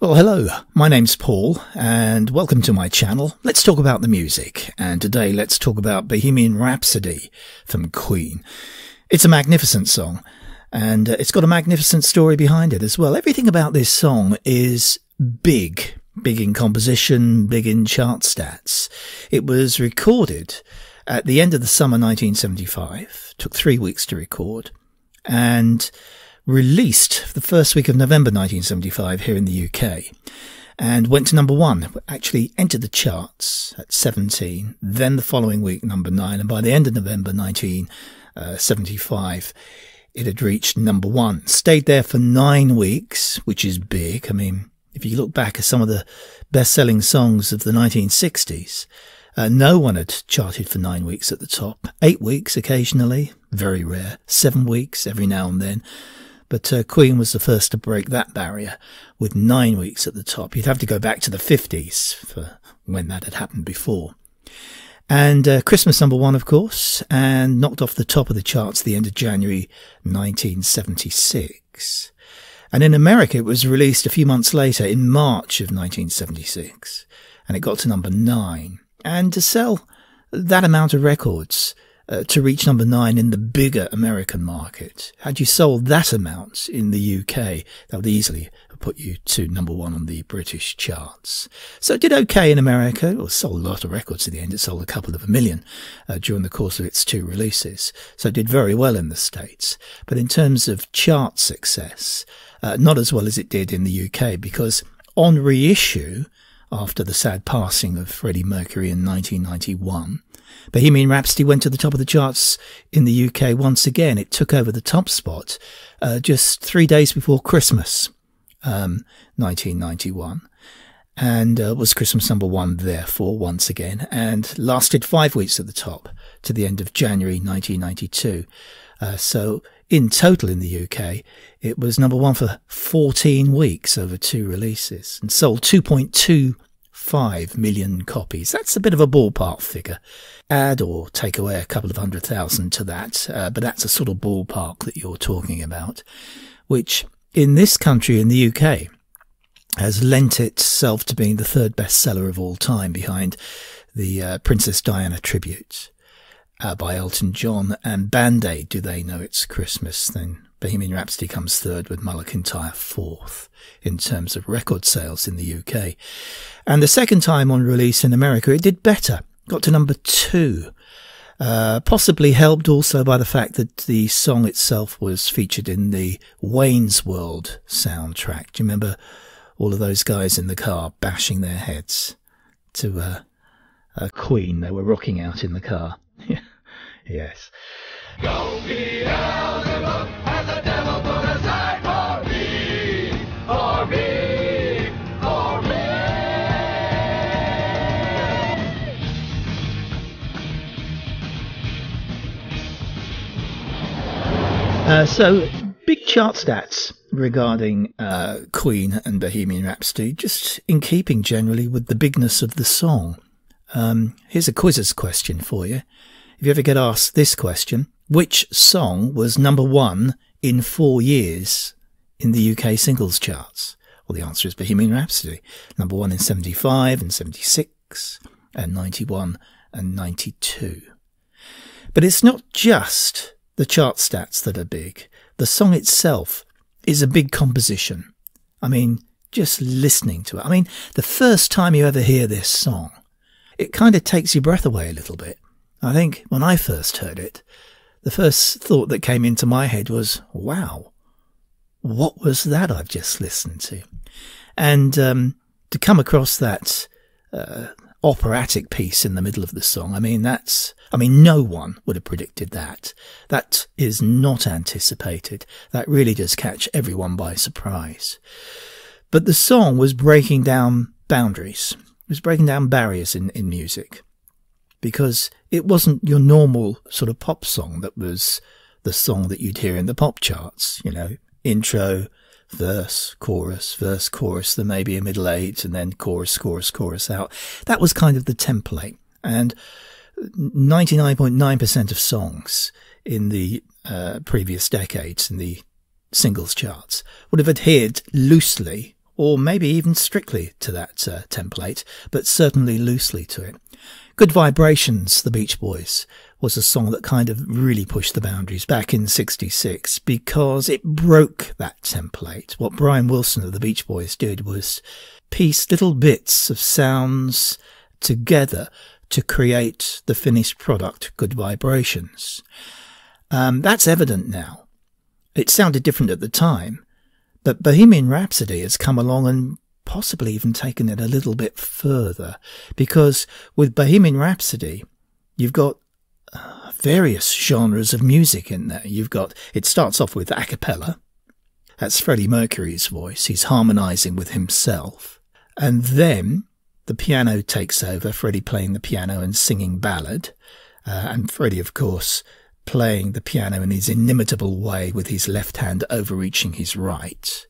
Well, hello, my name's Paul and welcome to my channel. Let's talk about the music, and today let's talk about Bohemian Rhapsody from Queen. It's a magnificent song and it's got a magnificent story behind it as well. Everything about this song is big in composition, big in chart stats. It was recorded at the end of the summer 1975, took 3 weeks to record, and released the first week of November 1975 here in the UK, and went to number 1, actually entered the charts at 17, then the following week number 9, and by the end of November 1975 it had reached number 1. Stayed there for 9 weeks, which is big. I mean, if you look back at some of the best-selling songs of the 1960s, no one had charted for 9 weeks at the top. 8 weeks occasionally, very rare. 7 weeks every now and then. But Queen was the first to break that barrier with 9 weeks at the top. You'd have to go back to the 50s for when that had happened before. And Christmas number 1, of course, and knocked off the top of the charts at the end of January 1976. And in America, it was released a few months later in March of 1976, and it got to number 9. And to sell that amount of records, to reach number 9 in the bigger American market, had you sold that amount in the UK, that would easily have put you to number 1 on the British charts. So it did okay in America. It sold a lot of records in the end. It sold a couple of million during the course of its 2 releases. So it did very well in the States. But in terms of chart success, not as well as it did in the UK, because on reissue, after the sad passing of Freddie Mercury in 1991, Bohemian Rhapsody went to the top of the charts in the UK once again. It took over the top spot just 3 days before Christmas, 1991, and was Christmas number 1 therefore once again, and lasted 5 weeks at the top to the end of January 1992. So in total in the UK, it was number 1 for 14 weeks over 2 releases and sold 2.25 million copies. That's a bit of a ballpark figure. Add or take away a couple of 100,000 to that, but that's a sort of ballpark that you're talking about, which in this country, in the UK, has lent itself to being the 3rd bestseller of all time, behind the Princess Diana tribute by Elton John and Band-Aid, Do They Know It's Christmas. Then Bohemian Rhapsody comes 3rd with Mull McIntyre 4th in terms of record sales in the UK. And the second time on release in America, it did better. Got to number 2, possibly helped also by the fact that the song itself was featured in the Wayne's World soundtrack. Do you remember all of those guys in the car bashing their heads to Queen? They were rocking out in the car. Yes. Go Beelzebub, has the devil put aside for me, for me, for me. So, big chart stats regarding Queen and Bohemian Rhapsody, just in keeping generally with the bigness of the song. Here's a quizzes question for you. If you ever get asked this question, which song was number 1 in 4 years in the UK singles charts? Well, the answer is Bohemian Rhapsody. Number 1 in 75 and 76 and 91 and 92. But it's not just the chart stats that are big. The song itself is a big composition. I mean, just listening to it. I mean, the first time you ever hear this song, it kind of takes your breath away a little bit. I think when I first heard it, the first thought that came into my head was, wow, what was that I've just listened to? And to come across that operatic piece in the middle of the song, I mean, no one would have predicted that. That is not anticipated. That really does catch everyone by surprise. But the song was breaking down boundaries. It was breaking down barriers in music, because it wasn't your normal sort of pop song that was the song that you'd hear in the pop charts, you know, intro, verse, chorus, there may be a middle 8, and then chorus out. That was kind of the template. And 99.9% of songs in the previous decades in the singles charts would have adhered loosely or maybe even strictly to that template, but certainly loosely to it. Good Vibrations, the Beach Boys, was a song that kind of really pushed the boundaries back in '66 because it broke that template. What Brian Wilson of the Beach Boys did was piece little bits of sounds together to create the finished product, Good Vibrations. That's evident now. It sounded different at the time, but Bohemian Rhapsody has come along and possibly even taken it a little bit further, because with Bohemian Rhapsody, you've got various genres of music in there. It starts off with a cappella. That's Freddie Mercury's voice. He's harmonizing with himself. And then the piano takes over, Freddie playing the piano and singing ballad. And Freddie, of course, playing the piano in his inimitable way with his left hand overreaching his right.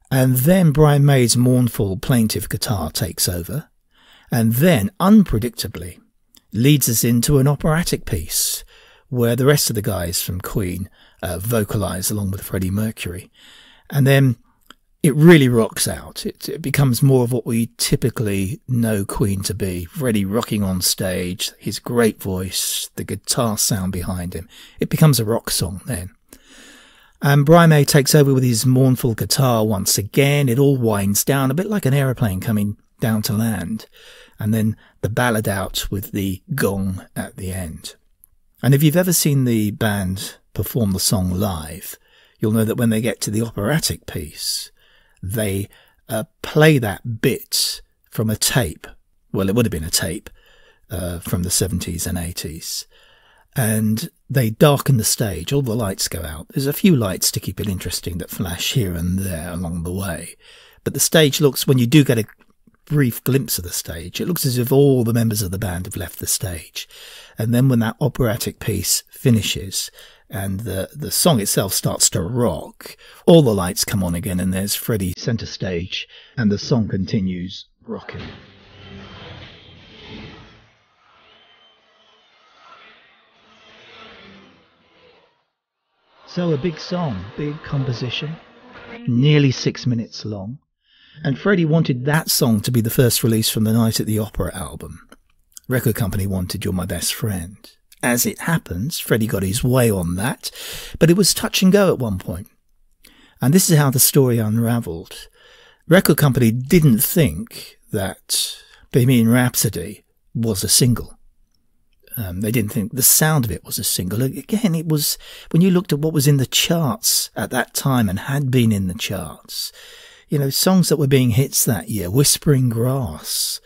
And then Brian May's mournful, plaintive guitar takes over. And then, unpredictably, leads us into an operatic piece where the rest of the guys from Queen vocalise along with Freddie Mercury. And then it really rocks out. It becomes more of what we typically know Queen to be. Freddie rocking on stage, his great voice, the guitar sound behind him. It becomes a rock song then. And Brian May takes over with his mournful guitar once again. It all winds down, a bit like an aeroplane coming down to land. And then the ballad out with the gong at the end. And if you've ever seen the band perform the song live, you'll know that when they get to the operatic piece, they play that bit from a tape. Well, it would have been a tape from the 70s and 80s. And they darken the stage. All the lights go out. There's a few lights to keep it interesting that flash here and there along the way. But the stage looks, when you do get a brief glimpse of the stage, it looks as if all the members of the band have left the stage. And then when that operatic piece finishes and the song itself starts to rock, all the lights come on again and there's Freddie centre stage and the song continues rocking. So a big song, big composition, nearly 6 minutes long. And Freddie wanted that song to be the first release from the Night at the Opera album. Record company wanted You're My Best Friend. As it happens, Freddie got his way on that, but it was touch and go at one point. And this is how the story unravelled. Record company didn't think that Bohemian Rhapsody was a single. They didn't think the sound of it was a single. Again, it was, when you looked at what was in the charts at that time and had been in the charts, you know, songs that were being hits that year, Whispering Grass,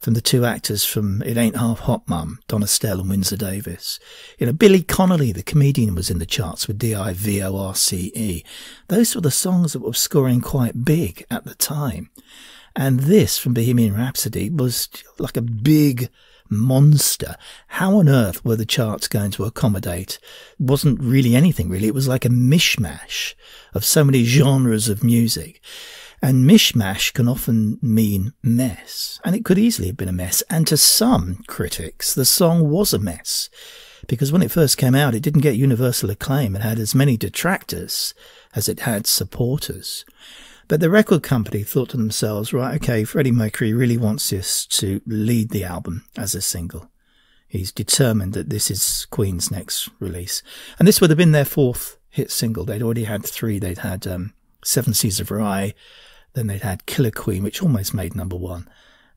from the two actors from It Ain't Half Hot Mum, Donna Stell and Windsor Davis. You know, Billy Connolly, the comedian, was in the charts with D-I-V-O-R-C-E. Those were the songs that were scoring quite big at the time. And this, from Bohemian Rhapsody, was like a big monster. How on earth were the charts going to accommodate? It wasn't really anything, really. It was like a mishmash of so many genres of music. And mishmash can often mean mess. And it could easily have been a mess. And to some critics, the song was a mess. Because when it first came out, it didn't get universal acclaim. It had as many detractors as it had supporters. But the record company thought to themselves, right, okay, Freddie Mercury really wants this to lead the album as a single. He's determined that this is Queen's next release. And this would have been their fourth hit single. They'd already had three. They'd had Seven Seas of Rye. Then they'd had Killer Queen, which almost made #1.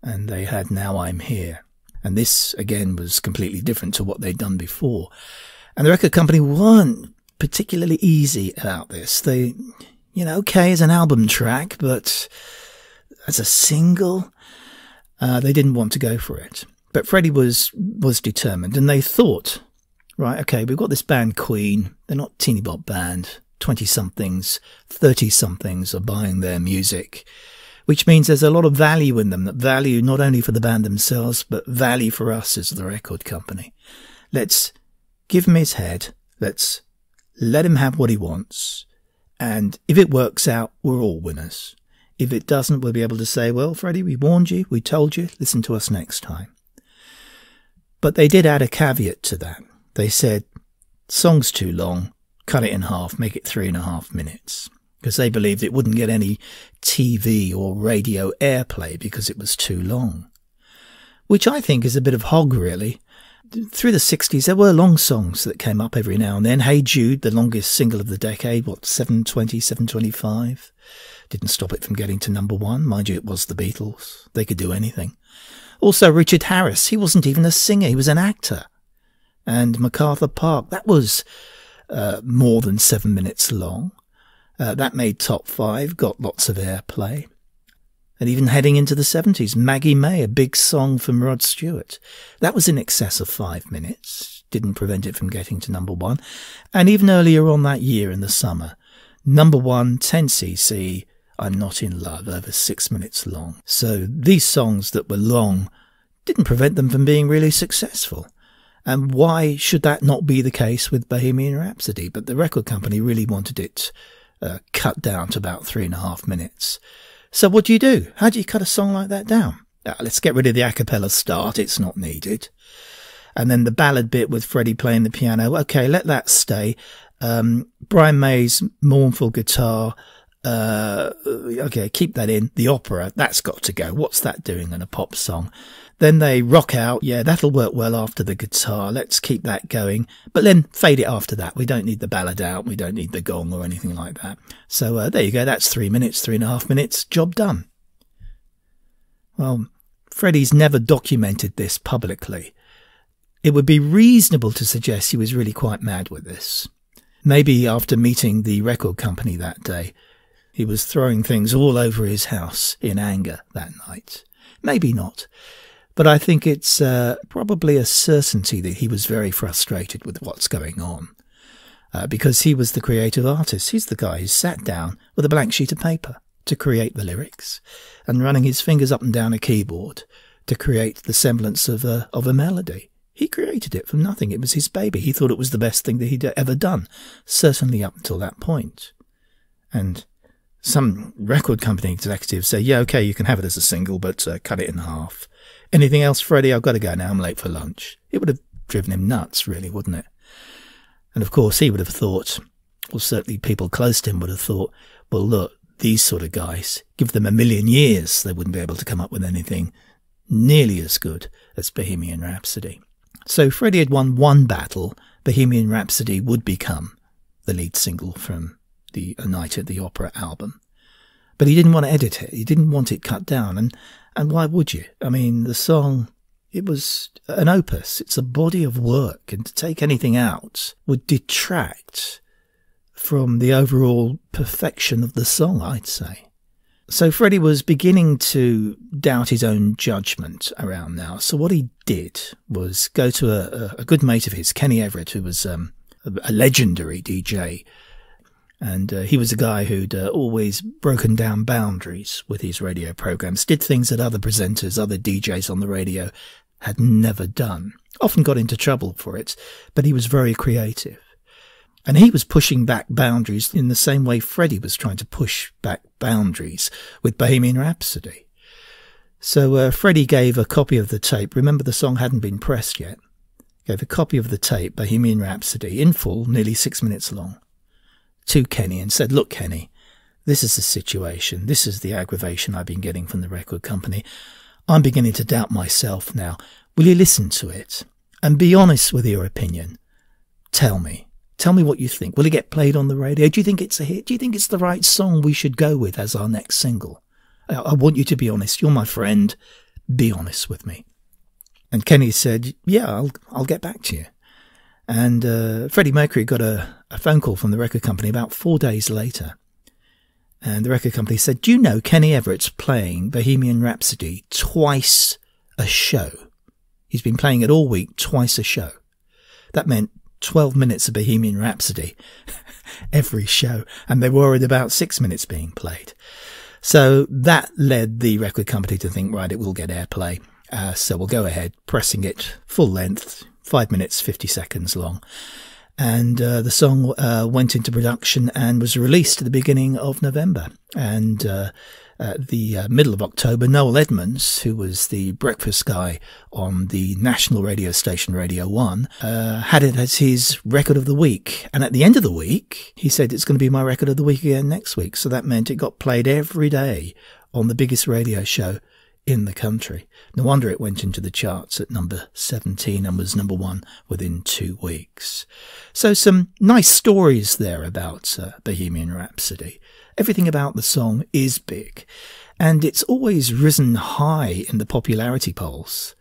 And they had Now I'm Here. And this, again, was completely different to what they'd done before. And the record company weren't particularly easy about this. They, you know, okay, as an album track, but as a single, they didn't want to go for it. But Freddie was determined, and they thought, right, okay, we've got this band Queen. They're not a teeny bop band. 20-somethings, 30-somethings are buying their music, which means there's a lot of value in them, that value not only for the band themselves, but value for us as the record company. Let's give him his head. Let's let him have what he wants. And if it works out, we're all winners. If it doesn't, we'll be able to say, well, Freddie, we warned you, we told you, listen to us next time. But they did add a caveat to that. They said, song's too long, cut it in half, make it 3.5 minutes. because they believed it wouldn't get any TV or radio airplay because it was too long. Which I think is a bit of hog, really. Through the 60s, there were long songs that came up every now and then. Hey Jude, the longest single of the decade, 720, 725. Didn't stop it from getting to number one. Mind you, it was the Beatles. They could do anything. Also, Richard Harris, he wasn't even a singer, he was an actor. And MacArthur Park, that was more than 7 minutes long. That made top 5, got lots of airplay. And even heading into the 70s, Maggie May, a big song from Rod Stewart. That was in excess of 5 minutes. Didn't prevent it from getting to number one. And even earlier on that year in the summer, number one, 10cc, I'm Not in Love, over 6 minutes long. So these songs that were long didn't prevent them from being really successful. And why should that not be the case with Bohemian Rhapsody? But the record company really wanted it cut down to about 3.5 minutes. So what do? How do you cut a song like that down? Let's get rid of the a cappella start. It's not needed. And then the ballad bit with Freddie playing the piano. Okay, let that stay. Brian May's mournful guitar. Okay, keep that in. The opera, that's got to go. What's that doing in a pop song? Then they rock out. Yeah, that'll work well after the guitar. Let's keep that going. But then fade it after that. We don't need the ballad out. We don't need the gong or anything like that. So there you go. That's 3 minutes, 3.5 minutes. Job done. Well, Freddie's never documented this publicly. It would be reasonable to suggest he was really quite mad with this. Maybe after meeting the record company that day, he was throwing things all over his house in anger that night. Maybe not. But I think it's probably a certainty that he was very frustrated with what's going on. Because he was the creative artist. He's the guy who sat down with a blank sheet of paper to create the lyrics and running his fingers up and down a keyboard to create the semblance of a melody. He created it from nothing. It was his baby. He thought it was the best thing that he'd ever done, certainly up until that point. And some record company executives say, yeah, okay, you can have it as a single, but cut it in half. Anything else, Freddie? I've got to go now. I'm late for lunch. It would have driven him nuts, really, wouldn't it? And of course, he would have thought, well, certainly people close to him would have thought, well, look, these sort of guys, give them 1,000,000 years, they wouldn't be able to come up with anything nearly as good as Bohemian Rhapsody. So Freddie had won one battle. Bohemian Rhapsody would become the lead single from the A Night at the Opera album. But he didn't want to edit it. He didn't want it cut down. And why would you? I mean, the song, it was an opus. It's a body of work. And to take anything out would detract from the overall perfection of the song, I'd say. So Freddie was beginning to doubt his own judgment around now. So what he did was go to a good mate of his, Kenny Everett, who was a legendary DJ. And he was a guy who'd always broken down boundaries with his radio programs, did things that other presenters, other DJs on the radio had never done. Often got into trouble for it, but he was very creative. And he was pushing back boundaries in the same way Freddie was trying to push back boundaries with Bohemian Rhapsody. So Freddie gave a copy of the tape. Remember, the song hadn't been pressed yet. Gave a copy of the tape, Bohemian Rhapsody, in full, nearly 6 minutes long, to Kenny and said, look, Kenny, this is the situation. This is the aggravation I've been getting from the record company. I'm beginning to doubt myself now. Will you listen to it and be honest with your opinion? Tell me what you think. Will it get played on the radio? Do you think it's a hit? Do you think it's the right song we should go with as our next single? I want you to be honest. You're my friend. Be honest with me. And Kenny said, yeah, I'll get back to you. And Freddie Mercury got a phone call from the record company about 4 days later. And the record company said, do you know Kenny Everett's playing Bohemian Rhapsody twice a show? He's been playing it all week, twice a show. That meant 12 minutes of Bohemian Rhapsody every show. And they were worried about 6 minutes being played. So that led the record company to think, right, it will get airplay. So we'll go ahead pressing it full length, 5 minutes, 50 seconds long. And the song went into production and was released at the beginning of November. And at the middle of October, Noel Edmonds, who was the breakfast guy on the national radio station Radio 1, had it as his record of the week. And at the end of the week, he said, it's going to be my record of the week again next week. So that meant it got played every day on the biggest radio show in the country. No wonder it went into the charts at number 17 and was number 1 within 2 weeks. So some nice stories there about Bohemian Rhapsody. Everything about the song is big, and it's always risen high in the popularity polls.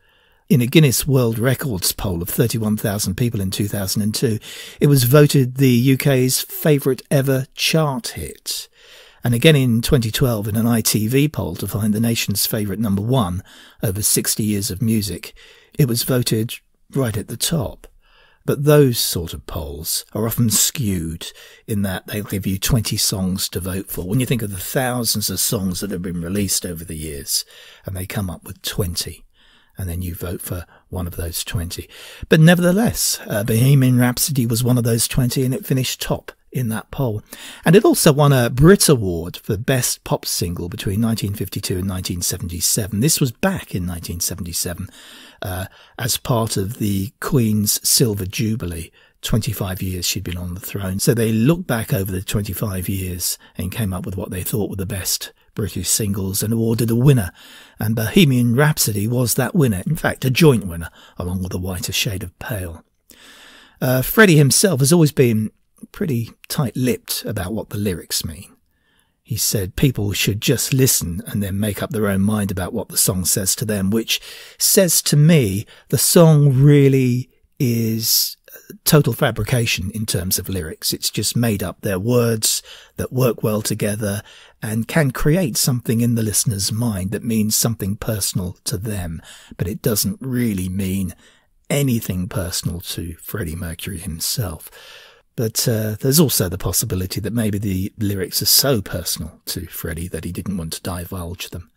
In a Guinness World Records poll of 31,000 people in 2002, it was voted the UK's favourite ever chart hit. And again in 2012 in an ITV poll to find the nation's favourite number 1 over 60 years of music, it was voted right at the top. But those sort of polls are often skewed in that they'll give you 20 songs to vote for. When you think of the thousands of songs that have been released over the years, and they come up with 20, and then you vote for one of those 20. But nevertheless, Bohemian Rhapsody was one of those 20, and it finished top in that poll. And it also won a Brit Award for Best Pop Single between 1952 and 1977. This was back in 1977 as part of the Queen's Silver Jubilee. 25 years she'd been on the throne. So they looked back over the 25 years and came up with what they thought were the best British singles and awarded a winner. And Bohemian Rhapsody was that winner. In fact, a joint winner, along with A Whiter Shade of Pale. Freddie himself has always been pretty tight-lipped about what the lyrics mean. He said people should just listen and then make up their own mind about what the song says to them, which says to me the song really is total fabrication in terms of lyrics. It's just made up their words that work well together and can create something in the listener's mind that means something personal to them, but it doesn't really mean anything personal to Freddie Mercury himself. But there's also the possibility that maybe the lyrics are so personal to Freddie that he didn't want to divulge them.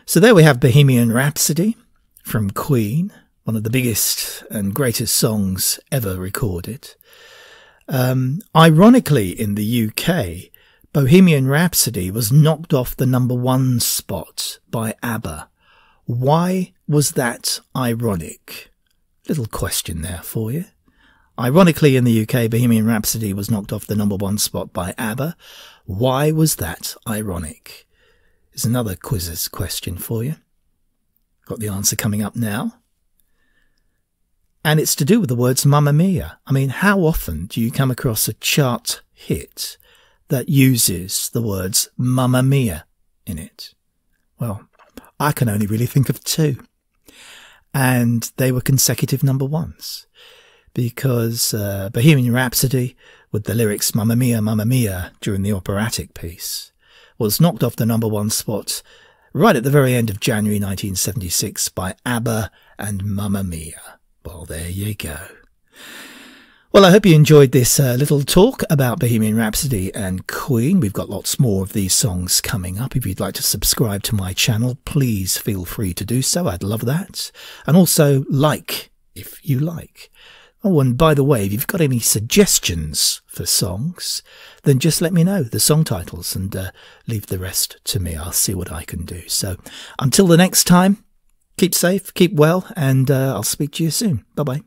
So there we have Bohemian Rhapsody from Queen, one of the biggest and greatest songs ever recorded. Ironically, in the UK, Bohemian Rhapsody was knocked off the number 1 spot by ABBA. Why was that ironic? Little question there for you. Ironically, in the UK, Bohemian Rhapsody was knocked off the number 1 spot by ABBA. Why was that ironic? Is another quizzes question for you. Got the answer coming up now. And it's to do with the words Mamma Mia. I mean, how often do you come across a chart hit that uses the words Mamma Mia in it? Well, I can only really think of 2. And they were consecutive number 1s. Because Bohemian Rhapsody, with the lyrics Mamma Mia during the operatic piece, was knocked off the number 1 spot right at the very end of January 1976 by ABBA and Mamma Mia. Well, there you go. Well, I hope you enjoyed this little talk about Bohemian Rhapsody and Queen. We've got lots more of these songs coming up. If you'd like to subscribe to my channel, please feel free to do so. I'd love that. And also like if you like. Oh, and by the way, if you've got any suggestions for songs, then just let me know the song titles and leave the rest to me. I'll see what I can do. So until the next time, keep safe, keep well, and I'll speak to you soon. Bye-bye.